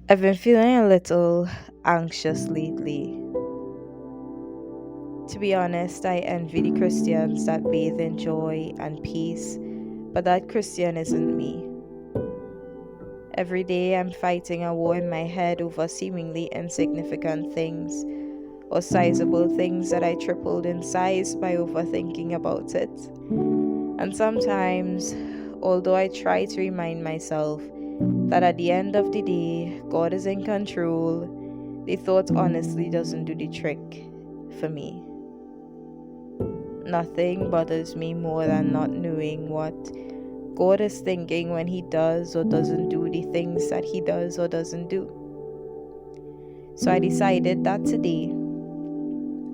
I've been feeling a little anxious lately. To be honest, I envy the Christians that bathe in joy and peace, but that Christian isn't me. Every day I'm fighting a war in my head over seemingly insignificant things or sizable things that I tripled in size by overthinking about it. And sometimes, although I try to remind myself that at the end of the day, God is in control, the thought honestly doesn't do the trick for me. Nothing bothers me more than not knowing what God is thinking when He does or doesn't do the things that He does or doesn't do. So I decided that today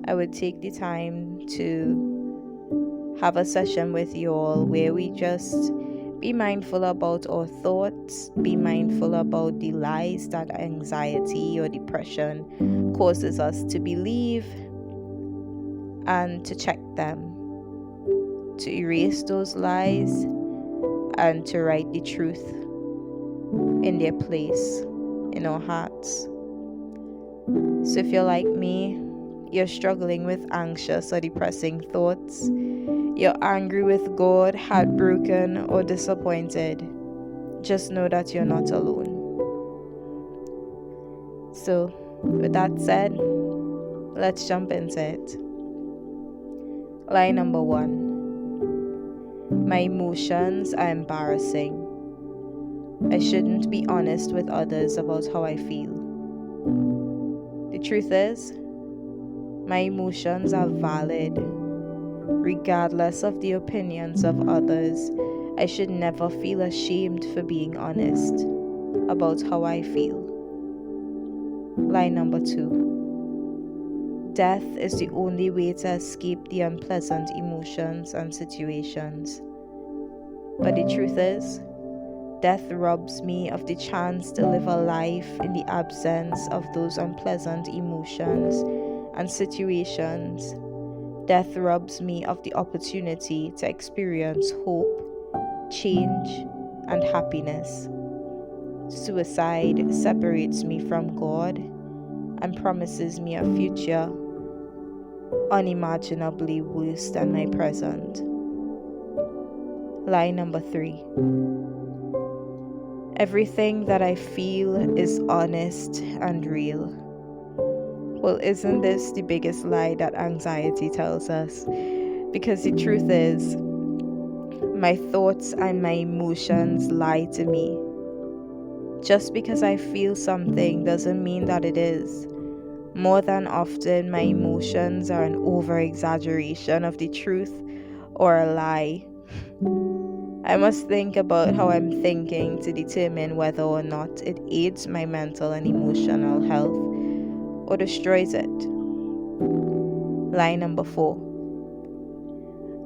I would take the time to have a session with you all where we just be mindful about our thoughts, be mindful about the lies that anxiety or depression causes us to believe, and to check them, to erase those lies, and to write the truth in their place in our hearts. So if you're like me, you're struggling with anxious or depressing thoughts, you're angry with God, heartbroken, or disappointed, just know that you're not alone. So, with that said, let's jump into it. Lie number 1. My emotions are embarrassing. I shouldn't be honest with others about how I feel. The truth is, my emotions are valid. Regardless of the opinions of others, I should never feel ashamed for being honest about how I feel. Lie number 2. Death is the only way to escape the unpleasant emotions and situations. But the truth is, death robs me of the chance to live a life in the absence of those unpleasant emotions and situations. Death robs me of the opportunity to experience hope, change, and happiness. Suicide separates me from God and promises me a future unimaginably worse than my present. Lie number 3. Everything that I feel is honest and real. Well, isn't this the biggest lie that anxiety tells us? Because the truth is, my thoughts and my emotions lie to me. Just because I feel something doesn't mean that it is. More than often, my emotions are an over-exaggeration of the truth or a lie. I must think about how I'm thinking to determine whether or not it aids my mental and emotional health or destroys it. Lie number 4.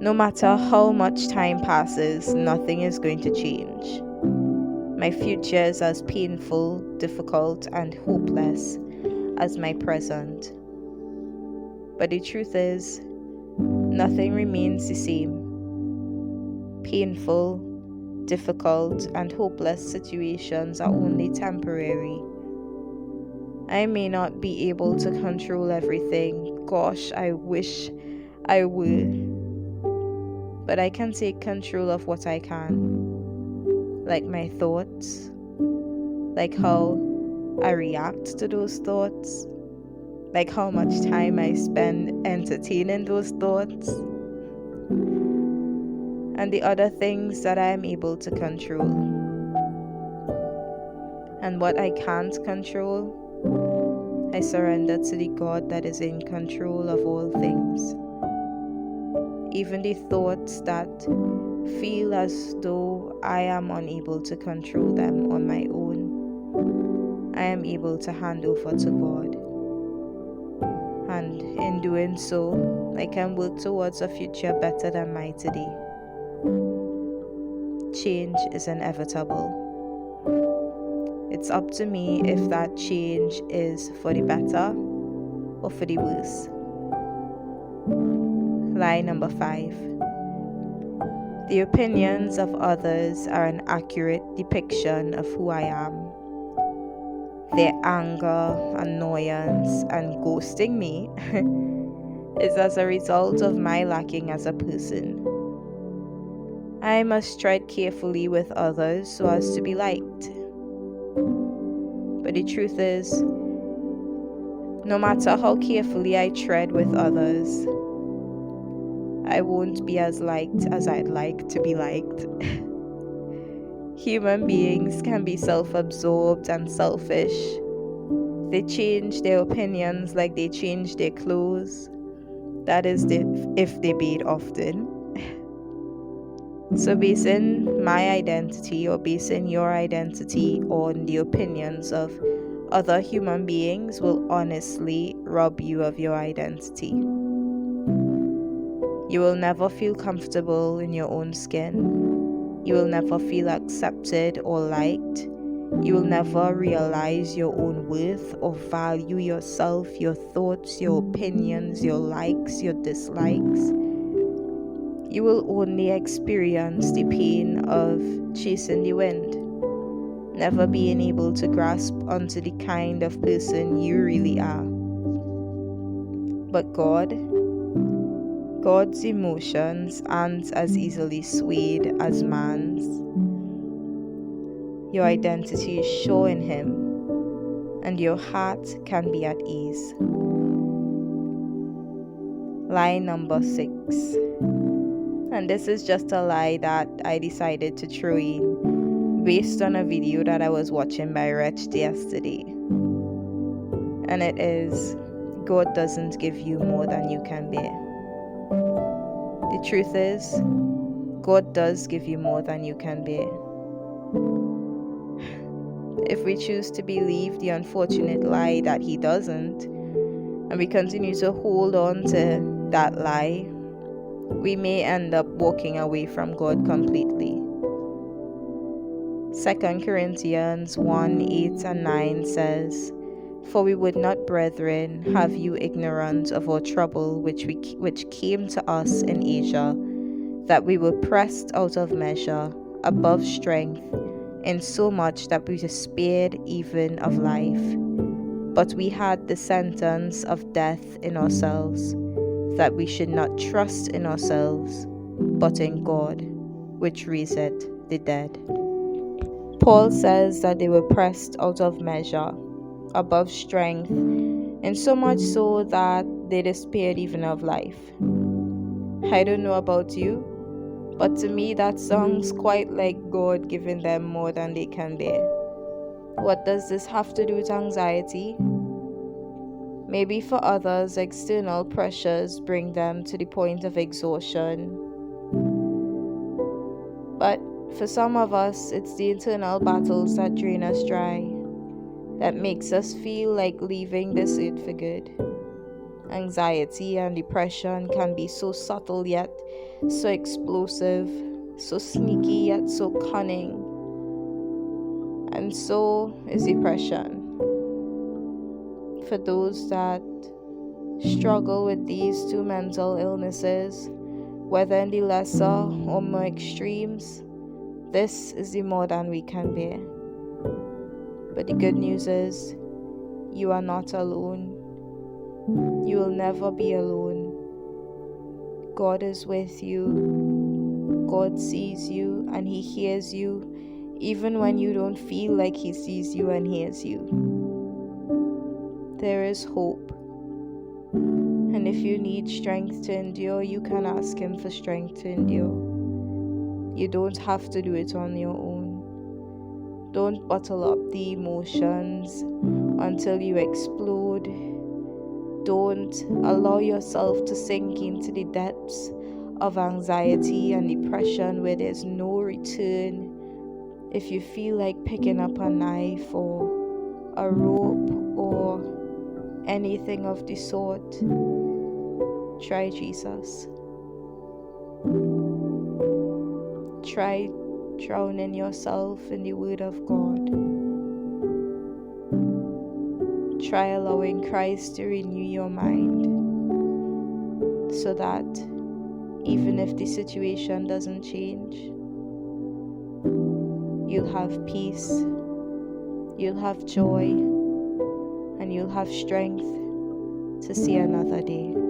No matter how much time passes, nothing is going to change. My future is as painful, difficult, and hopeless as my present. But the truth is, nothing remains the same. Painful, difficult, and hopeless situations are only temporary. I may not be able to control everything. Gosh, I wish I would. But I can take control of what I can. Like my thoughts, like how I react to those thoughts, like how much time I spend entertaining those thoughts, and the other things that I am able to control. And what I can't control, I surrender to the God that is in control of all things. Even the thoughts that feel as though I am unable to control them on my own, I am able to hand over to God. And in doing so, I can work towards a future better than my today. Change is inevitable. It's up to me if that change is for the better or for the worse. Lie number 5. The opinions of others are an accurate depiction of who I am. their anger, annoyance, and ghosting me is as a result of my lacking as a person. I must tread carefully with others so as to be liked. But the truth is, no matter how carefully I tread with others, I won't be as liked as I'd like to be liked. Human beings can be self-absorbed and selfish. They change their opinions like they change their clothes. That is if they bathe often. So basing my identity or basing your identity on the opinions of other human beings will honestly rob you of your identity. You will never feel comfortable in your own skin. You will never feel accepted or liked. You will never realize your own worth or value yourself, your thoughts, your opinions, your likes, your dislikes. You will only experience the pain of chasing the wind, never being able to grasp onto the kind of person you really are. But God's emotions aren't as easily swayed as man's. Your identity is sure in Him, and your heart can be at ease. Lie number 6. And this is just a lie that I decided to throw in based on a video that I was watching by Wretched yesterday. And it is, God doesn't give you more than you can bear. The truth is, God does give you more than you can bear. If we choose to believe the unfortunate lie that He doesn't, and we continue to hold on to that lie, we may end up walking away from God completely. 2 Corinthians 1:8 and 9 says, "For we would not, brethren, have you ignorant of our trouble which came to us in Asia, that we were pressed out of measure, above strength, in so much that we despaired even of life. But we had the sentence of death in ourselves, that we should not trust in ourselves, but in God, which raiseth the dead." Paul says that they were pressed out of measure, above strength, and so much so that they despaired even of life. I don't know about you, but to me that sounds quite like God giving them more than they can bear. What does this have to do with anxiety? Maybe for others, external pressures bring them to the point of exhaustion. But for some of us, it's the internal battles that drain us dry, that makes us feel like leaving this earth for good. Anxiety and depression can be so subtle yet so explosive, so sneaky yet so cunning. And so is depression. For those that struggle with these two mental illnesses, whether in the lesser or more extremes, this is the more than we can bear. But the good news is, you are not alone. You will never be alone. God is with you. God sees you and He hears you, even when you don't feel like He sees you and hears you. There is hope. And if you need strength to endure, you can ask Him for strength to endure. You don't have to do it on your own. Don't bottle up the emotions until you explode. Don't allow yourself to sink into the depths of anxiety and depression where there's no return. If you feel like picking up a knife or a rope or anything of the sort, try Jesus. Try drowning yourself in the Word of God. Try allowing Christ to renew your mind, so that even if the situation doesn't change, you'll have peace, you'll have joy, and you'll have strength to see another day.